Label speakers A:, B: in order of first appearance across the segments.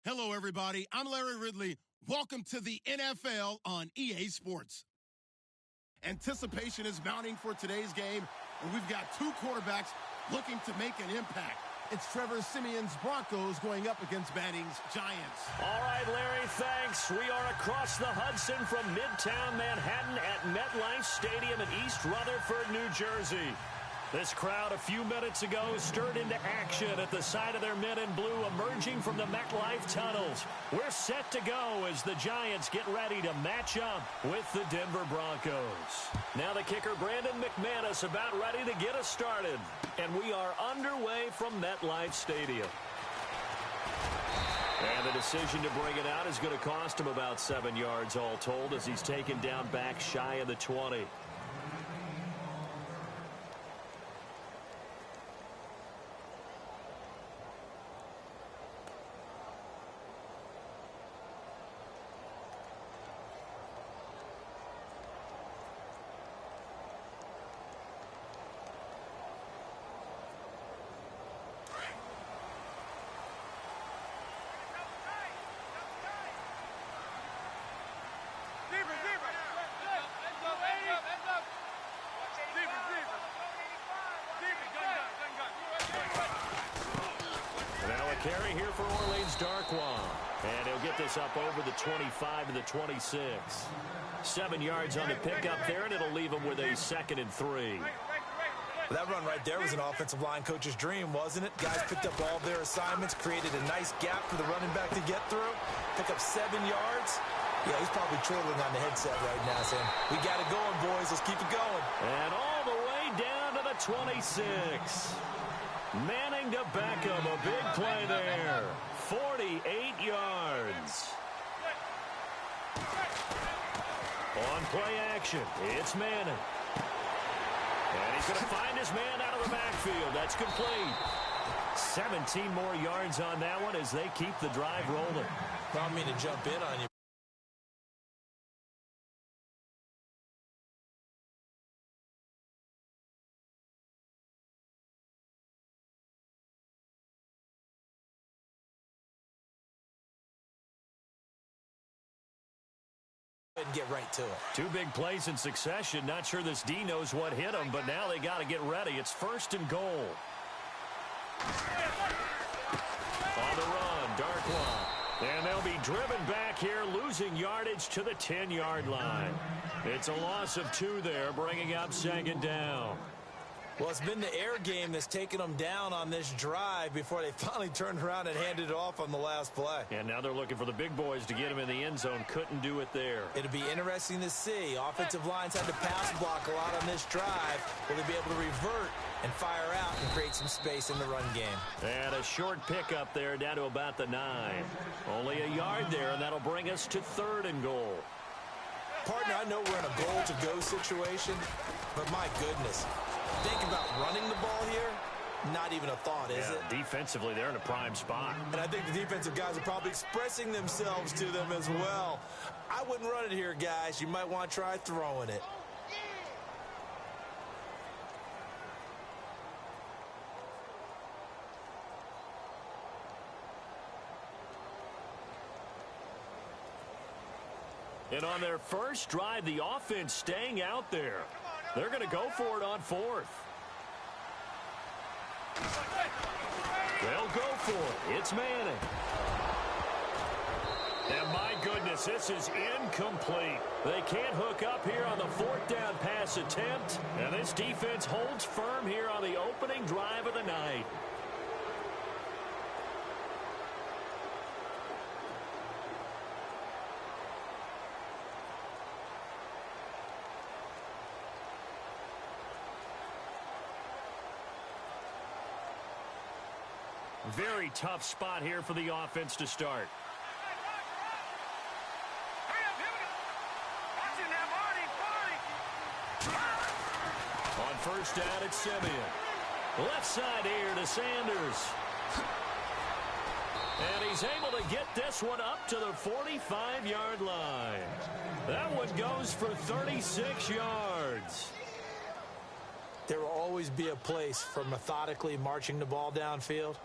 A: Hello, everybody. I'm Larry Ridley. Welcome to the NFL on EA Sports. Anticipation is mounting for today's game, and we've got two quarterbacks looking to make an impact. It's Trevor Siemian's Broncos going up against Manning's Giants.
B: All right, Larry, thanks. We are across the Hudson from Midtown Manhattan at MetLife Stadium in East Rutherford, New Jersey. This crowd a few minutes ago stirred into action at the side of their men in blue emerging from the MetLife tunnels. We're set to go as the Giants get ready to match up with the Denver Broncos. Now the kicker, Brandon McManus, about ready to get us started. And we are underway from MetLife Stadium. And the decision to bring it out is going to cost him about 7 yards all told as he's taken down back shy of the 20. Carry here for Orleans Darkwa. And he'll get this up over the 25 to the 26. 7 yards on the pickup there, and it'll leave him with a 2nd and 3.
C: That run right there was an offensive line coach's dream, wasn't it? Guys picked up all of their assignments, created a nice gap for the running back to get through, pick up 7 yards. Yeah, he's probably trailing on the headset right now saying, we got it going, boys. Let's keep it going.
B: And all the way down to the 26. Manning to Beckham, a big play there. 48 yards. On play action, it's Manning. And he's going to find his man out of the backfield. That's complete. 17 more yards on that one as they keep the drive rolling.
C: I don't mean to jump in on you. And get right to it.
B: Two big plays in succession. Not sure this D knows what hit him, but now they got to get ready. It's 1st and goal. On the run, Darkwa. And they'll be driven back here, losing yardage to the 10-yard line. It's a loss of 2 there, bringing up 2nd down.
C: Well, it's been the air game that's taken them down on this drive before they finally turned around and handed it off on the last play.
B: And now they're looking for the big boys to get him in the end zone. Couldn't do it there.
C: It'll be interesting to see. Offensive lines had to pass block a lot on this drive. Will they be able to revert and fire out and create some space in the run game?
B: And a short pickup there down to about the 9. Only a yard there, and that'll bring us to 3rd and goal.
C: Partner, I know we're in a goal-to-go situation, but my goodness. Think about running the ball here, not even a thought, is it?
B: Defensively, they're in a prime spot.
C: And I think the defensive guys are probably expressing themselves to them as well. I wouldn't run it here, guys. You might want to try throwing it.
B: And on their first drive, the offense staying out there. They're going to go for it on 4th. They'll go for it. It's Manning. And my goodness, this is incomplete. They can't hook up here on the 4th down pass attempt. And this defense holds firm here on the opening drive of the night. Very tough spot here for the offense to start. On first down, it's Siemian. Left side here to Sanders. And he's able to get this one up to the 45-yard line. That one goes for 36 yards.
C: There will always be a place for methodically marching the ball downfield.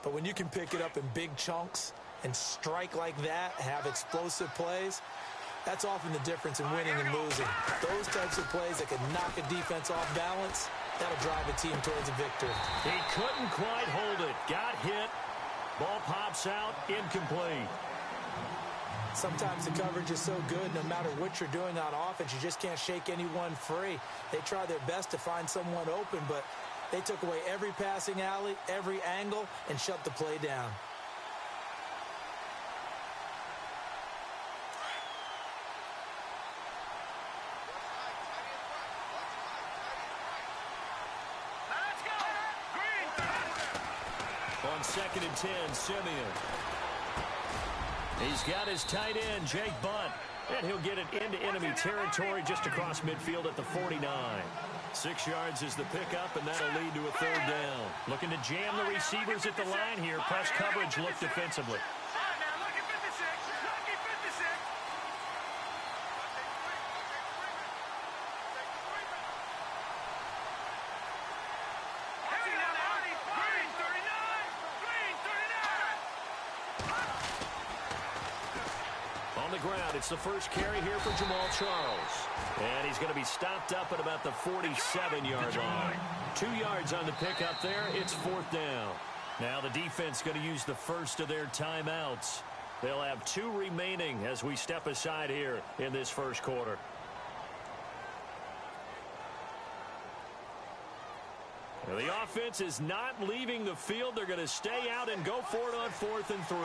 C: But when you can pick it up in big chunks and strike like that, have explosive plays, that's often the difference in winning and losing. Those types of plays that can knock a defense off balance, that'll drive a team towards a victory.
B: He couldn't quite hold it. Got hit. Ball pops out. Incomplete.
C: Sometimes the coverage is so good, no matter what you're doing on offense, you just can't shake anyone free. They try their best to find someone open, but they took away every passing alley, every angle, and shut the play down.
B: On 2nd and 10, Simeon. He's got his tight end, Jake Bunt. And he'll get it into enemy territory just across midfield at the 49. 6 yards is the pickup, and that'll lead to a 3rd down. Looking to jam the receivers at the line here. Press coverage look defensively. On the ground, it's the first carry here for Jamal Charles. And he's going to be stopped up at about the 47-yard line. 2 yards on the pickup there. It's 4th down. Now the defense going to use the first of their timeouts. They'll have 2 remaining as we step aside here in this first quarter. Now, the offense is not leaving the field. They're going to stay out and go for it on 4th and 3.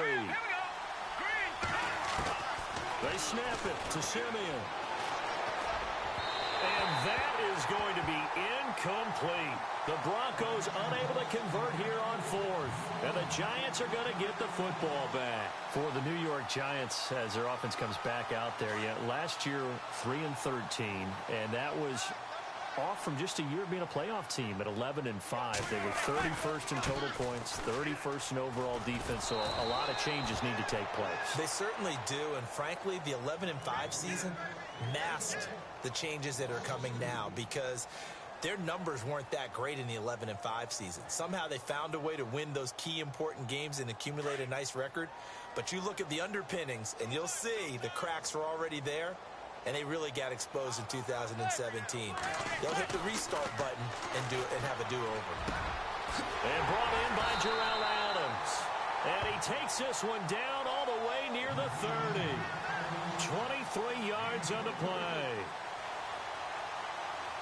B: They snap it to Simeon. And that is going to be incomplete. The Broncos unable to convert here on 4th. And the Giants are going to get the football back.
D: For the New York Giants, as their offense comes back out there, last year 3-13, and that was off from just a year being a playoff team at 11-5. They were 31st in total points, 31st in overall defense, so a lot of changes need to take place.
C: They certainly do, and frankly, the 11-5 season masked the changes that are coming now because their numbers weren't that great in the 11-5 season. Somehow they found a way to win those key important games and accumulate a nice record. But you look at the underpinnings, and you'll see the cracks are already there. And they really got exposed in 2017. They'll hit the restart button and have a do-over.
B: And brought in by Jarrell Adams. And he takes this one down all the way near the 30. 23 yards on the play.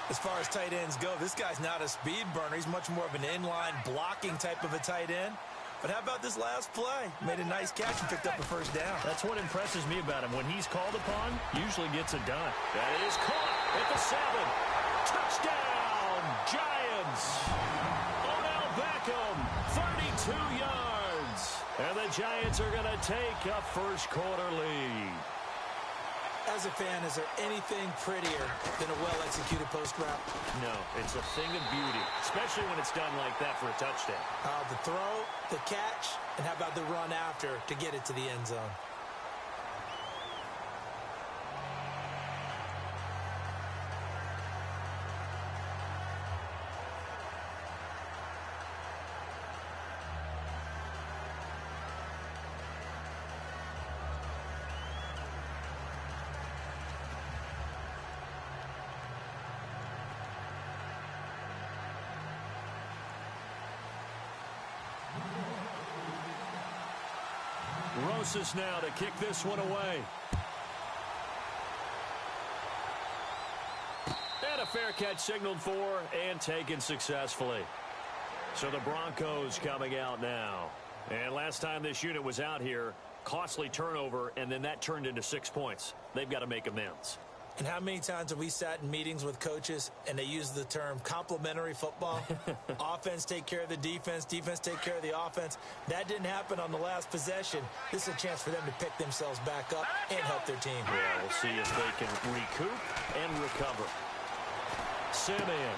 C: As far as tight ends go, this guy's not a speed burner. He's much more of an inline blocking type of a tight end. But how about this last play? Made a nice catch and picked up a 1st down.
D: That's what impresses me about him. When he's called upon, usually gets it done.
B: That is caught at the 7. Touchdown, Giants. Odell Beckham, 32 yards. And the Giants are going to take a first quarter lead.
C: As a fan, is there anything prettier than a well-executed post route?
B: No, it's a thing of beauty, especially when it's done like that for a touchdown.
C: The throw, the catch, and how about the run after to get it to the end zone?
B: Rosas now to kick this one away. And a fair catch signaled for and taken successfully. So the Broncos coming out now. And last time this unit was out here, costly turnover, and then that turned into 6 points. They've got to make amends.
C: And how many times have we sat in meetings with coaches and they use the term complementary football? Offense take care of the defense, defense take care of the offense. That didn't happen on the last possession. This is a chance for them to pick themselves back up and help their team.
B: Yeah, we'll see if they can recoup and recover. Simeon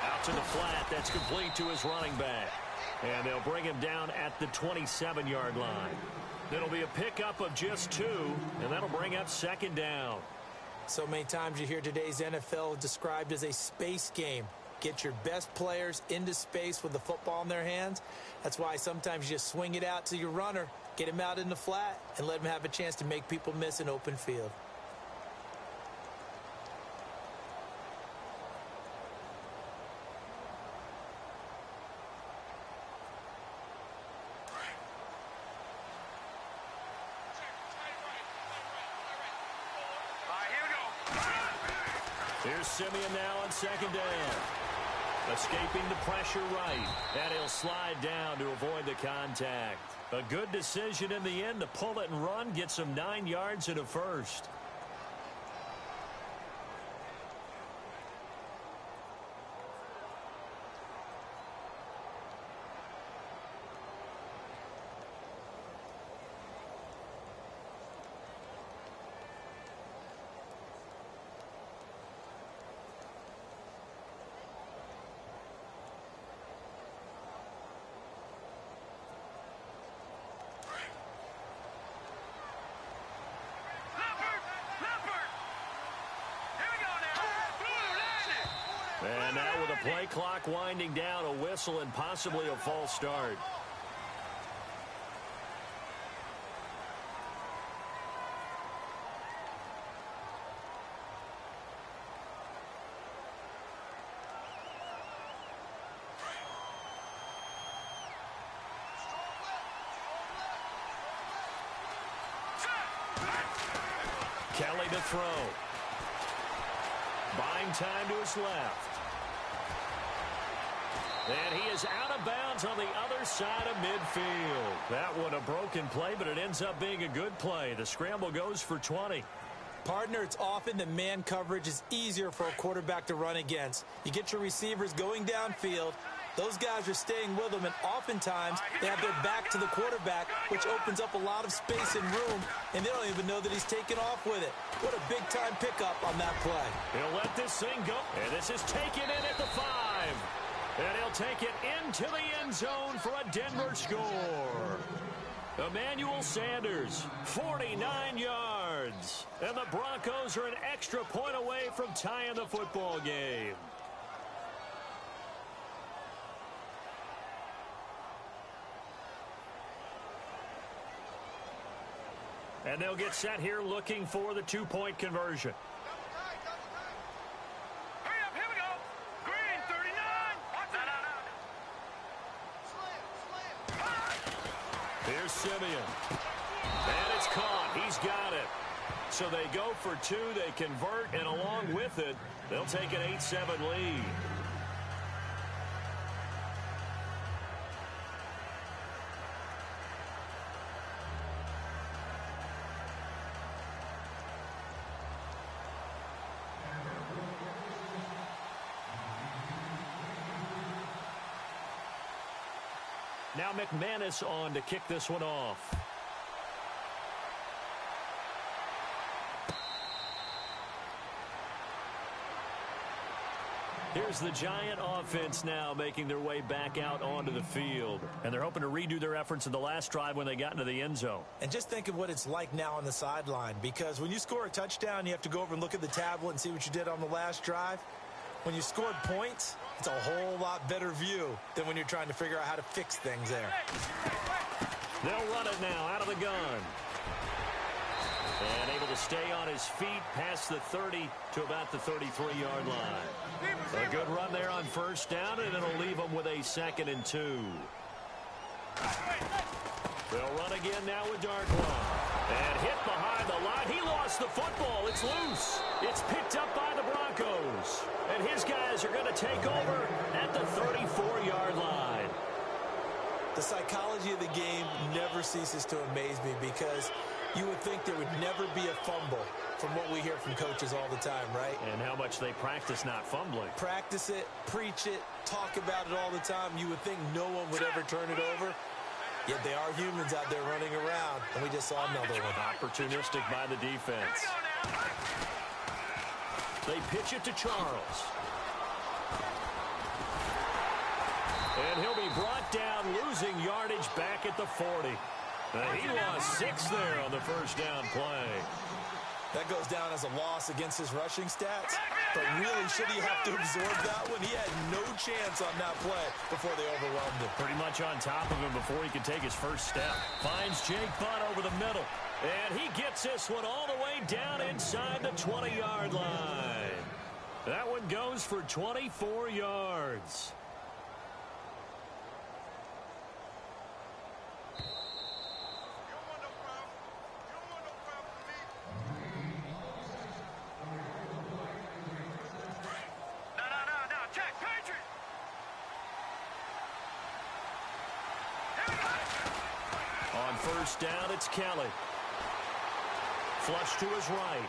B: out to the flat. That's complete to his running back. And they'll bring him down at the 27-yard line. It'll be a pickup of just 2, and that'll bring up 2nd down.
C: So many times you hear today's NFL described as a space game. Get your best players into space with the football in their hands. That's why sometimes you just swing it out to your runner Get him out in the flat and let him have a chance to make people miss an open field.
B: Here's Simeon now on second down. Escaping the pressure right. And he'll slide down to avoid the contact. A good decision in the end to pull it and run. Get some 9 yards and a first. And now with the play clock winding down, a whistle and possibly a false start. Kelly to throw. Buying time to his left. And he is out of bounds on the other side of midfield. That one a broken play, but it ends up being a good play. The scramble goes for 20.
C: Partner, it's often that man coverage is easier for a quarterback to run against. You get your receivers going downfield. Those guys are staying with them, and oftentimes they have their back to the quarterback, which opens up a lot of space and room, and they don't even know that he's taken off with it. What a big-time pickup on that play.
B: He'll let this thing go, and this is taken in at the 5. And he'll take it into the end zone for a Denver score. Emmanuel Sanders, 49 yards. And the Broncos are an extra point away from tying the football game. And they'll get set here looking for the 2-point conversion. Here's Simeon. And it's caught. He's got it. So they go for 2. They convert, and along with it, they'll take an 8-7 lead. Now McManus on to kick this one off. Here's the Giant offense now making their way back out onto the field. And they're hoping to redo their efforts in the last drive when they got into the end zone.
C: And just think of what it's like now on the sideline, because when you score a touchdown, you have to go over and look at the tablet and see what you did on the last drive. When you scored points, it's a whole lot better view than when you're trying to figure out how to fix things there.
B: They'll run it now out of the gun. And able to stay on his feet past the 30 to about the 33-yard line. A good run there on first down, and it'll leave them with a 2nd and 2. They'll run again now with Darkwa. And hit behind the line. He lost the football. It's loose. It's picked up by the Broncos. And his guys are going to take over at the 34-yard line.
C: The psychology of the game never ceases to amaze me, because you would think there would never be a fumble from what we hear from coaches all the time, right?
B: And how much they practice not fumbling.
C: Practice it, preach it, talk about it all the time. You would think no one would ever turn it over. Yet they are humans out there running around, and we just saw another one.
B: Opportunistic by the defense. They pitch it to Charles. And he'll be brought down, losing yardage back at the 40. He lost 6 there on the first down play.
C: That goes down as a loss against his rushing stats. But really, should he have to absorb that one? He had no chance on that play before they overwhelmed him.
B: Pretty much on top of him before he could take his first step. Finds Jake Butt over the middle. And he gets this one all the way down inside the 20-yard line. That one goes for 24 yards. On first down, it's Kelly. Flush to his right.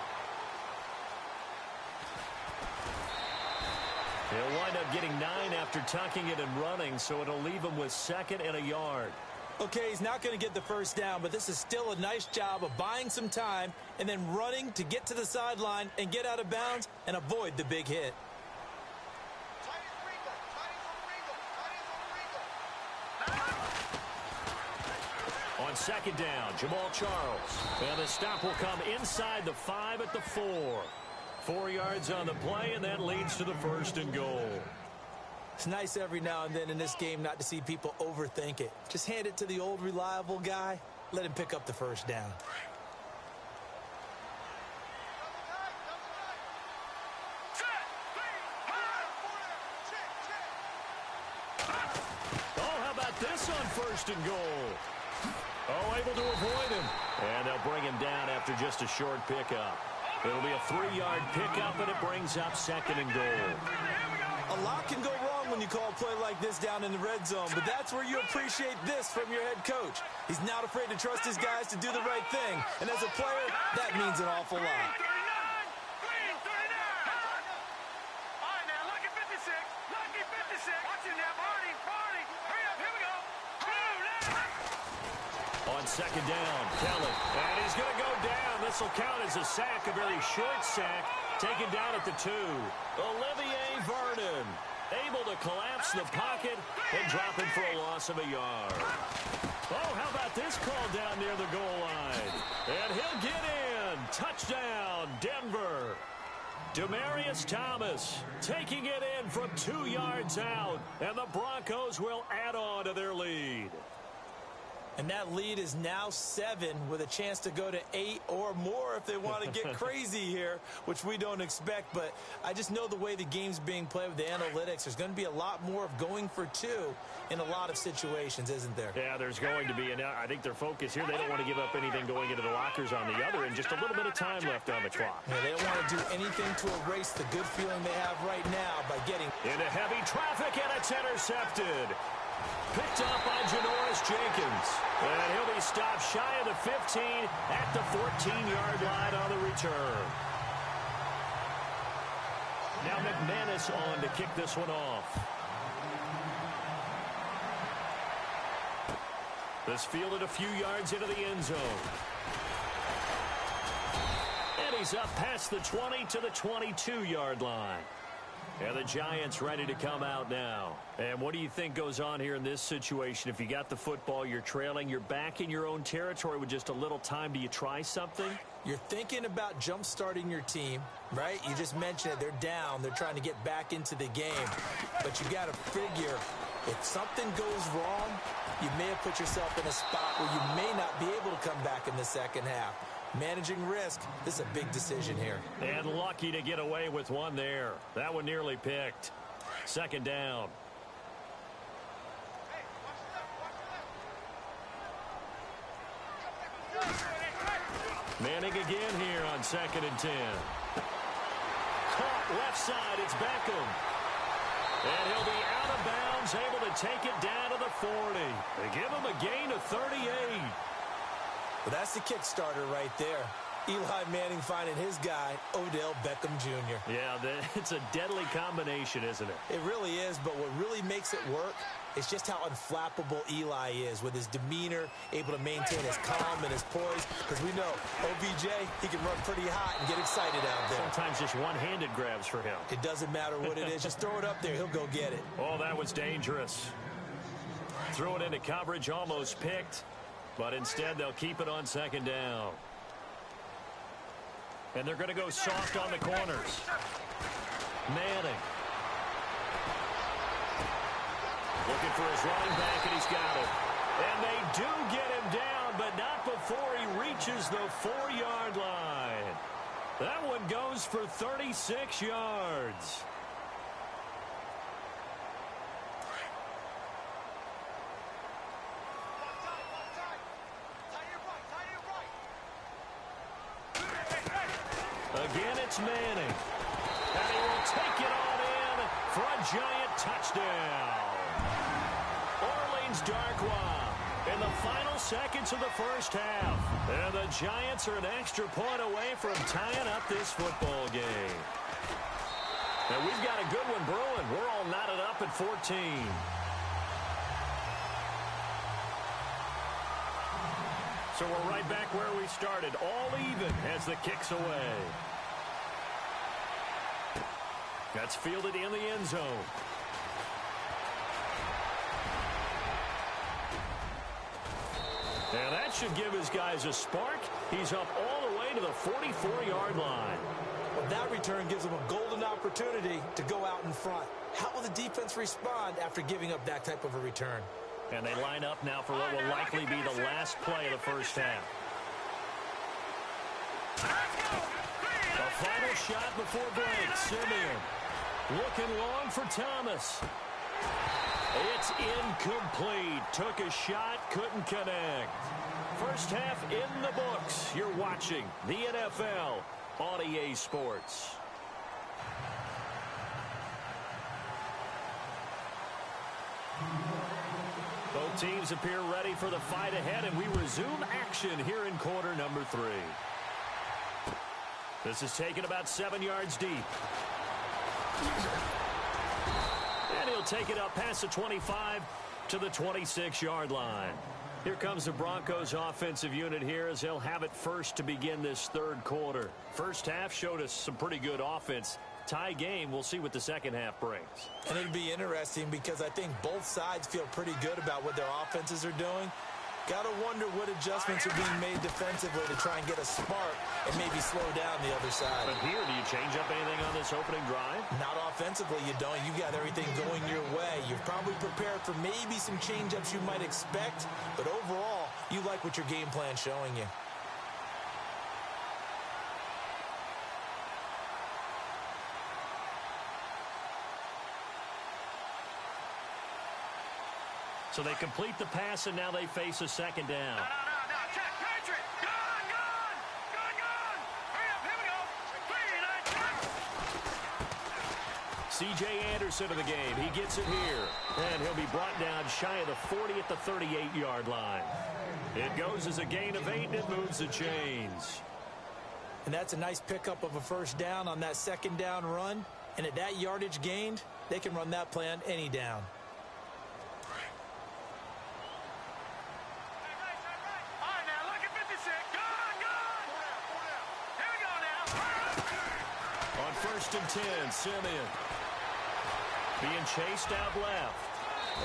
B: He'll wind up getting 9 after tucking it and running, so it'll leave him with 2nd and a yard.
C: Okay, he's not going to get the first down, but this is still a nice job of buying some time and then running to get to the sideline and get out of bounds and avoid the big hit.
B: On second down, Jamal Charles. And the stop will come inside the 5 at the 4. 4 yards on the play, and that leads to the 1st and goal.
C: It's nice every now and then in this game not to see people overthink it. Just hand it to the old reliable guy. Let him pick up the first down.
B: Oh, how about this on 1st and goal? Oh, able to avoid him. And they'll bring him down after just a short pickup. It'll be a 3-yard pickup, and it brings up 2nd and goal.
C: A lot can go wrong when you call a play like this down in the red zone, but that's where you appreciate this from your head coach. He's not afraid to trust his guys to do the right thing. And as a player, that means an awful lot.
B: On second down, Kelly. And he's going to go down. This will count as a sack, a very short sack. Taken down at the 2. Olivier Vernon able to collapse the pocket and drop him for a loss of a yard. Oh, how about this call down near the goal line? And he'll get in. Touchdown, Denver. Demaryius Thomas taking it in from 2 yards out. And the Broncos will add on to their lead.
C: And that lead is now 7 with a chance to go to 8 or more if they want to get crazy here, which we don't expect. But I just know the way the game's being played with the analytics, there's going to be a lot more of going for 2 in a lot of situations, isn't there?
B: Yeah, there's going to be. And I think their focus here, they don't want to give up anything going into the lockers on the other, and just a little bit of time left on the clock.
C: Yeah, they don't want to do anything to erase the good feeling they have right now by getting
B: into heavy traffic, and it's intercepted. Picked up by Janoris Jenkins. And he'll be stopped shy of the 15 at the 14-yard line on the return. Now McManus on to kick this one off. This fielded a few yards into the end zone. And he's up past the 20 to the 22-yard line. And the Giants ready to come out now. And what do you think goes on here in this situation? If you got the football, you're trailing, you're back in your own territory with just a little time. Do you try something?
C: You're thinking about jump-starting your team, right? You just mentioned it. They're down. They're trying to get back into the game. But you got to figure, if something goes wrong, you may have put yourself in a spot where you may not be able to come back in the second half. Managing risk, this is a big decision here.
B: And lucky to get away with one there. That one nearly picked. Second down. Manning again here on 2nd and 10. Caught left side, it's Beckham. And he'll be out of bounds, able to take it down to the 40. They give him a gain of 38.
C: Well, that's the kick-starter right there. Eli Manning finding his guy, Odell Beckham Jr.
B: Yeah, it's a deadly combination, isn't it?
C: It really is, but what really makes it work is just how unflappable Eli is with his demeanor, able to maintain his calm and his poise. Because we know, OBJ, he can run pretty hot and get excited out there.
B: Sometimes just one-handed grabs for him.
C: It doesn't matter what it is. Just throw it up there. He'll go get it.
B: Oh, that was dangerous. Threw it into coverage, almost picked. But instead, they'll keep it on 2nd down. And they're going to go soft on the corners. Manning. Looking for his running back, and he's got it. And they do get him down, but not before he reaches the 4-yard line. That one goes for 36 yards. Again, it's Manning. And he will take it on in for a giant touchdown. Orleans Darkwa in the final seconds of the first half. And the Giants are an extra point away from tying up this football game. And we've got a good one brewing. We're all knotted up at 14. So we're right back where we started, all even as the kick's away. That's fielded in the end zone. And that should give his guys a spark. He's up all the way to the 44-yard line.
C: Well, that return gives them a golden opportunity to go out in front. How will the defense respond after giving up that type of a return?
B: And they line up now for what will likely be the last play of the first half. The final shot before break. Simeon looking long for Thomas. It's incomplete. Took a shot, couldn't connect. First half in the books. You're watching the NFL on EA Sports. Both teams appear ready for the fight ahead, and we resume action here in quarter number 3. This is taken about 7 yards deep. And he'll take it up past the 25 to the 26-yard line. Here comes the Broncos offensive unit here as they'll have it first to begin this third quarter. First half showed us some pretty good offense. Tie game, we'll see what the second half brings.
C: And it'll be interesting because I think both sides feel pretty good about what their offenses are doing. Got to wonder what adjustments are being made defensively to try and get a spark and maybe slow down the other side.
B: But here, do you change up anything on this opening drive?
C: Not offensively, you don't. You got everything going your way. You're probably prepared for maybe some change-ups you might expect, but overall, you like what your game plan's showing you.
B: So they complete the pass, and now they face a second down.
E: No. Check. Patriot. Gone. Hurry up. Here we go. 3, 9, check.
B: C.J. Anderson of the game. He gets it here. And he'll be brought down shy of the 40 at the 38-yard line. It goes as a gain of 8, and it moves the chains.
C: And that's a nice pickup of a first down on that second down run. And at that yardage gained, they can run that play on any down.
B: First and 10, Simeon being chased out left.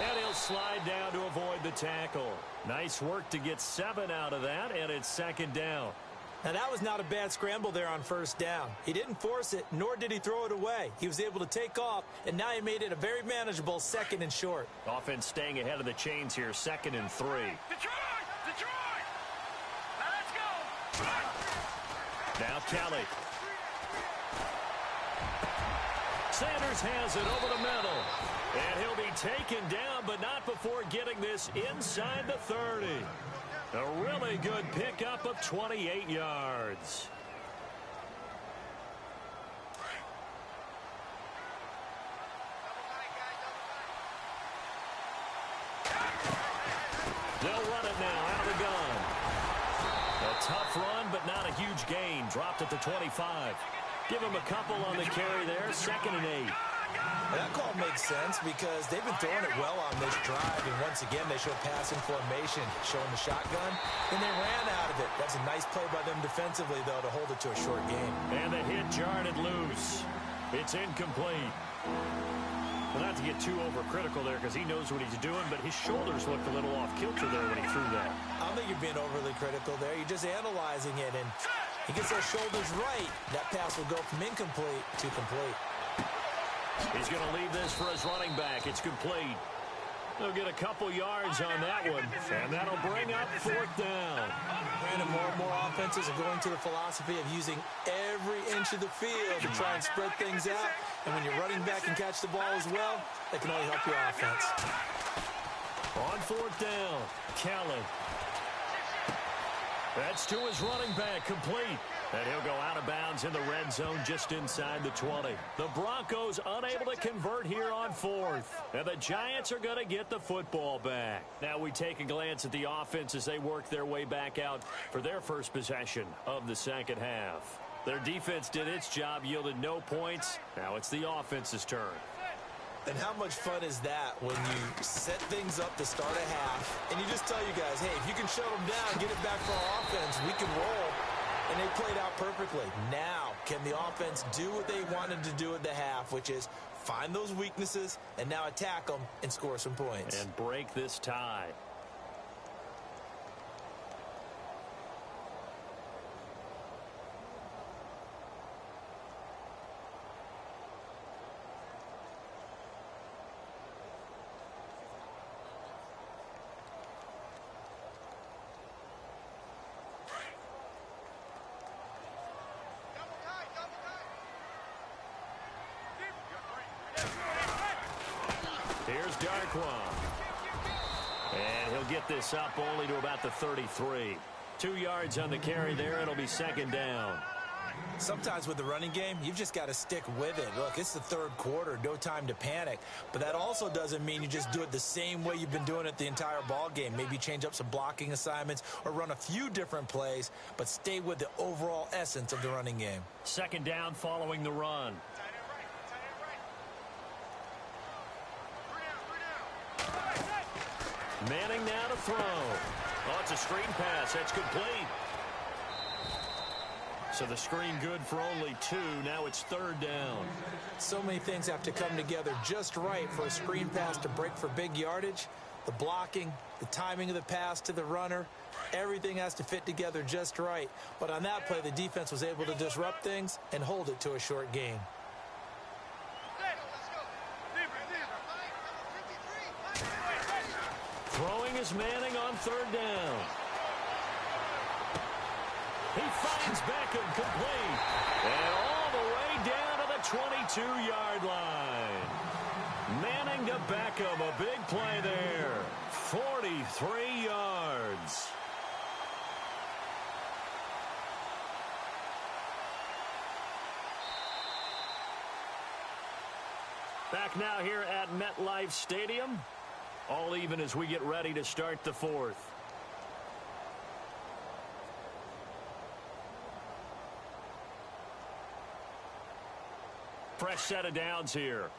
B: And he'll slide down to avoid the tackle. Nice work to get 7 out of that, and it's second down.
C: Now, that was not a bad scramble there on first down. He didn't force it, nor did he throw it away. He was able to take off, and now he made it a very manageable second and short.
B: Offense staying ahead of the chains here, second and 3.
E: Detroit! Now let's go!
B: Now Kelly. Sanders has it over the middle. And he'll be taken down, but not before getting this inside the 30. A really good pickup of 28 yards. They'll run it now out of the gun. A tough run, but not a huge gain. Dropped at the 25. Give him a couple on the carry there. Second and 8.
C: That call makes sense because they've been throwing it well on this drive, and once again they show passing formation, showing the shotgun, and they ran out of it. That's a nice play by them defensively, though, to hold it to a short game.
B: And the hit jarred it loose. It's incomplete. Well, not to get too overcritical there because he knows what he's doing, but his shoulders looked a little off kilter there when he threw that.
C: I don't think you're being overly critical there. You're just analyzing it, and He gets those shoulders right. That pass will go from incomplete to complete.
B: He's going to leave this for his running back. It's complete. He'll get a couple yards on that one, and that'll bring up fourth down.
C: And more and more offenses are going to the philosophy of using every inch of the field to try and spread things out. And when your running back can catch the ball as well, that can only help your offense.
B: On fourth down, Kelly. That's to his running back, complete. And he'll go out of bounds in the red zone just inside the 20. The Broncos unable to convert here on fourth. And the Giants are going to get the football back. Now we take a glance at the offense as they work their way back out for their first possession of the second half. Their defense did its job, yielded no points. Now it's the offense's turn.
C: And how much fun is that when you set things up to start a half and you just tell you guys, hey, if you can shut them down, get it back for our offense, we can roll. And they played out perfectly. Now, can the offense do what they wanted to do at the half, which is find those weaknesses and now attack them and score some points.
B: And break this tie. Here's Darkwan. And he'll get this up only to about the 33. 2 yards on the carry there. It'll be second down.
C: Sometimes with the running game, you've just got to stick with it. Look, it's the third quarter, no time to panic. But that also doesn't mean you just do it the same way you've been doing it the entire ball game. Maybe change up some blocking assignments or run a few different plays, but stay with the overall essence of the running game.
B: Second down following the run. Manning now to throw. Oh, it's a screen pass. That's complete. So the screen good for only 2. Now it's third down.
C: So many things have to come together just right for a screen pass to break for big yardage. The blocking, the timing of the pass to the runner, everything has to fit together just right. But on that play, the defense was able to disrupt things and hold it to a short gain.
B: Throwing is Manning on third down. He finds Beckham complete. And all the way down to the 22-yard line. Manning to Beckham. A big play there. 43 yards. Back now here at MetLife Stadium. All even as we get ready to start the fourth. Fresh set of downs here.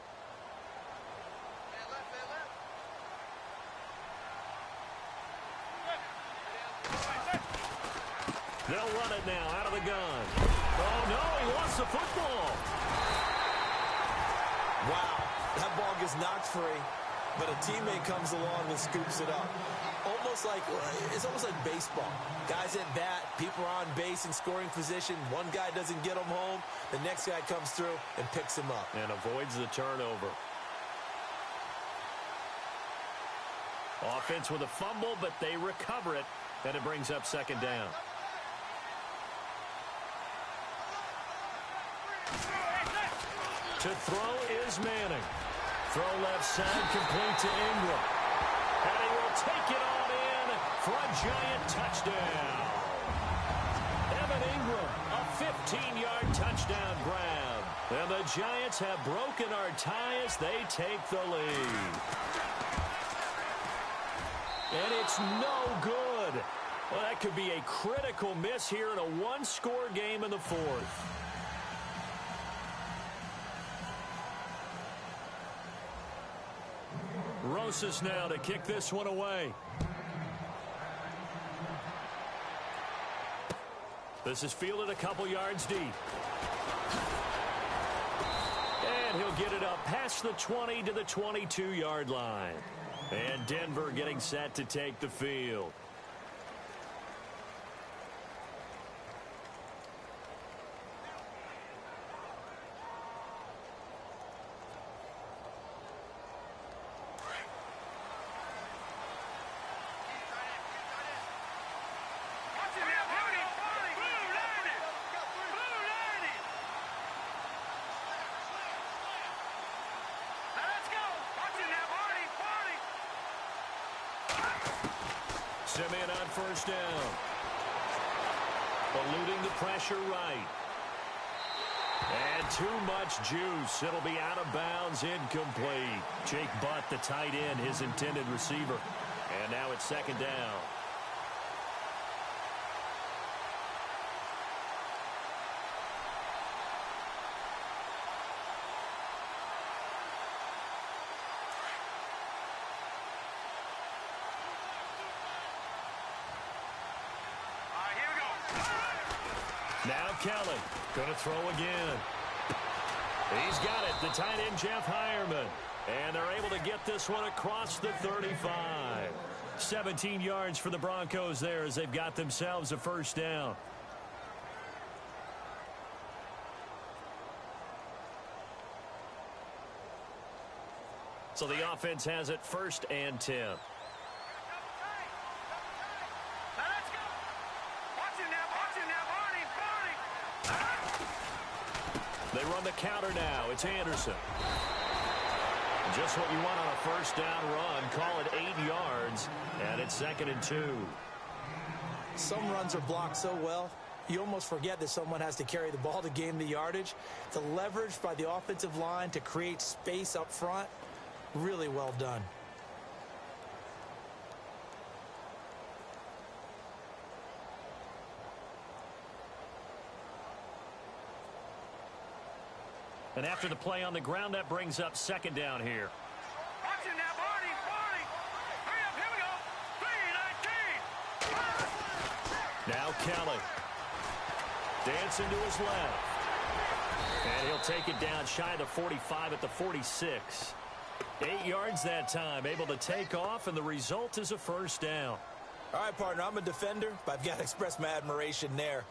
B: They'll run it now out of the gun. Oh, no, he lost the football.
C: Wow, that ball gets knocked free. But a teammate comes along and scoops it up. It's almost like baseball. Guys at bat, people are on base in scoring position. One guy doesn't get them home. The next guy comes through and picks him up.
B: And avoids the turnover. Offense with a fumble, but they recover it. And it brings up second down. To throw is Manning. Throw left side, complete to Ingram. And he will take it on in for a giant touchdown. Evan Ingram, a 15-yard touchdown grab. And the Giants have broken our tie as they take the lead. And it's no good. Well, that could be a critical miss here in a one-score game in the fourth. Rosas now to kick this one away. This is fielded a couple yards deep. And he'll get it up past the 20 to the 22-yard line. And Denver getting set to take the field. Puts him in on first down. Eluding the pressure right. And too much juice. It'll be out of bounds, incomplete. Jake Butt, the tight end, his intended receiver. And now it's second down. Now Kelly, going to throw again. He's got it, the tight end, Jeff Hireman. And they're able to get this one across the 35. 17 yards for the Broncos there as they've got themselves a first down. So the offense has it first and 10. They run the counter now. It's Anderson. Just what you want on a first down run. Call it 8 yards, and it's 2nd and 2.
C: Some runs are blocked so well, you almost forget that someone has to carry the ball to gain the yardage. The leverage by the offensive line to create space up front, really well done.
B: And after the play on the ground, that brings up second down here.
E: Watch him now, Barney. Hurry up, here we go. 3-19.
B: Now Kelly. Dancing to his left. And he'll take it down shy of the 45 at the 46. 8 yards that time, able to take off, and the result is a first down.
C: All right, partner, I'm a defender, but I've got to express my admiration there.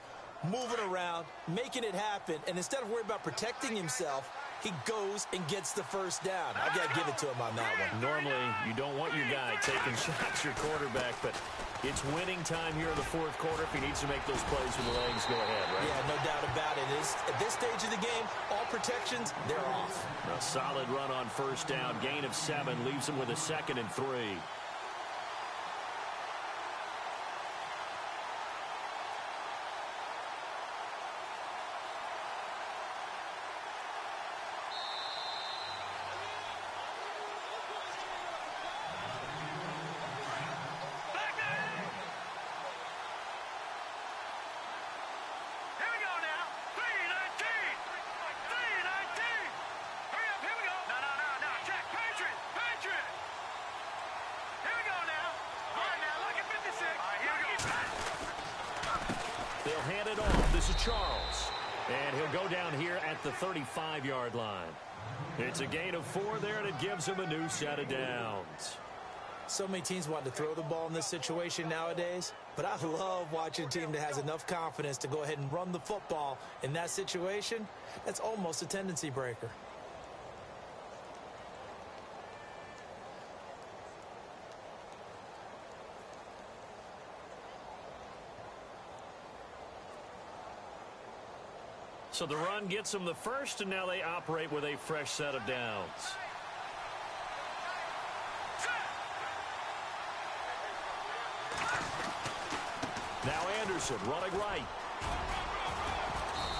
C: Moving around, making it happen, and instead of worrying about protecting himself, he goes and gets the first down. I've got to give it to him on that one.
B: Normally, you don't want your guy taking shots, your quarterback, but it's winning time here in the fourth quarter. If he needs to make those plays with the legs, go ahead, right?
C: Yeah, no doubt about it. At this stage of the game, all protections, they're off.
B: A solid run on first down. Gain of 7 leaves him with a 2nd and 3. This is Charles, and he'll go down here at the 35-yard line. It's a gain of 4 there, and it gives him a new set of downs.
C: So many teams want to throw the ball in this situation nowadays, but I love watching a team that has enough confidence to go ahead and run the football in that situation. That's almost a tendency breaker.
B: So the run gets them the first, and now they operate with a fresh set of downs. Now Anderson running right.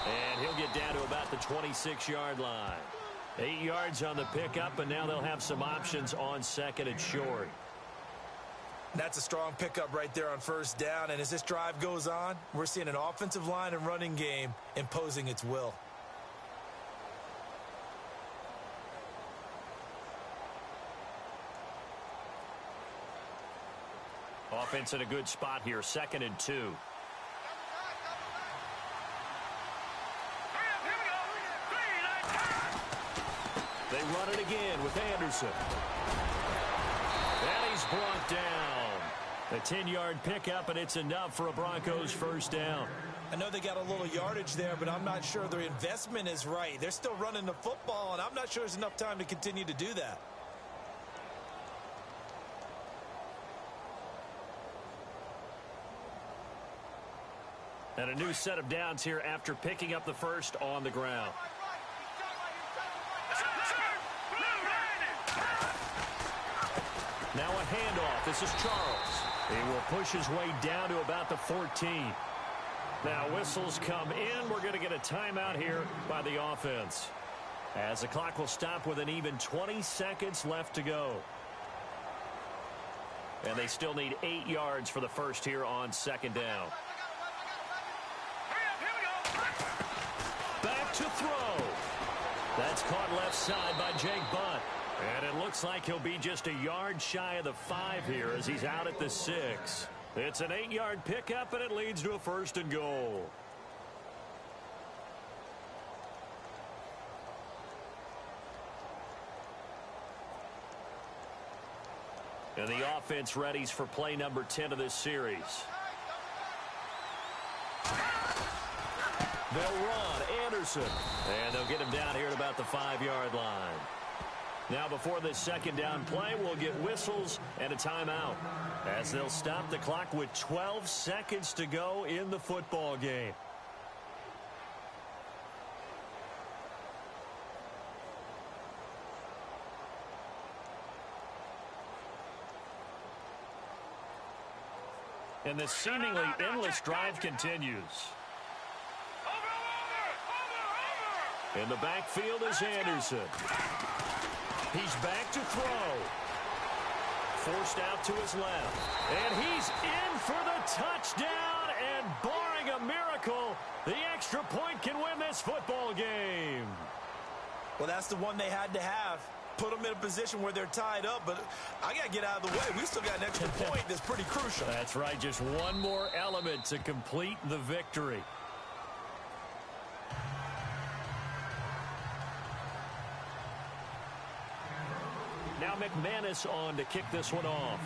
B: And he'll get down to about the 26-yard line. 8 yards on the pickup, and now they'll have some options on 2nd and short.
C: That's a strong pickup right there on first down, and as this drive goes on, we're seeing an offensive line and running game imposing its will.
B: Offense in a good spot here, 2nd and 2. They run it again with Anderson. And he's brought down. A 10-yard pickup, and it's enough for a Broncos first down.
C: I know they got a little yardage there, but I'm not sure their investment is right. They're still running the football, and I'm not sure there's enough time to continue to do that.
B: And a new set of downs here after picking up the first on the ground. Now a handoff. This is Charles. He will push his way down to about the 14. Now whistles come in. We're going to get a timeout here by the offense, as the clock will stop with an even 20 seconds left to go. And they still need 8 yards for the first here on second down. Back to throw. That's caught left side by Jake Butt. And it looks like he'll be just a yard shy of the 5 here as he's out at the 6. It's an 8-yard pickup, and it leads to a 1st and goal. And the offense readies for play number 10 of this series. They'll run Anderson, and they'll get him down here at about the 5-yard line. Now before this second down play, we'll get whistles and a timeout, as they'll stop the clock with 12 seconds to go in the football game. And this seemingly endless drive continues. In the backfield is Anderson. He's back to throw. Forced out to his left. And he's in for the touchdown. And barring a miracle, the extra point can win this football game.
C: Well, that's the one they had to have. Put them in a position where they're tied up, but I got to get out of the way. We still got an extra point that's pretty crucial.
B: That's right. Just one more element to complete the victory. Now McManus on to kick this one off.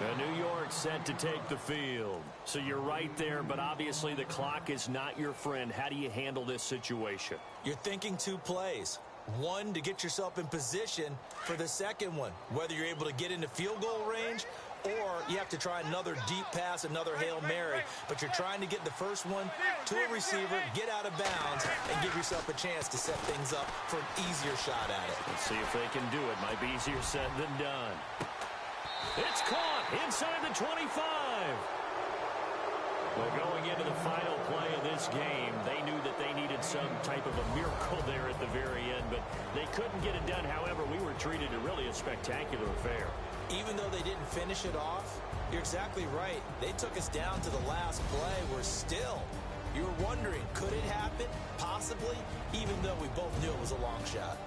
B: The New York set to take the field. So you're right there, but obviously the clock is not your friend. How do you handle this situation?
C: You're thinking 2 plays. One, to get yourself in position for the second one, whether you're able to get into field goal range or you have to try another deep pass, another Hail Mary. But you're trying to get the first one to a receiver, get out of bounds, and give yourself a chance to set things up for an easier shot at it.
B: Let's see if they can do it. Might be easier said than done. It's caught inside the 25. Well, going into the final play of this game, they knew that they needed some type of a miracle there at the very end, but they couldn't get it done. However, we were treated to really a spectacular affair.
C: Even though they didn't finish it off, you're exactly right. They took us down to the last play. We're still, you were wondering, could it happen? Possibly, even though we both knew it was a long shot.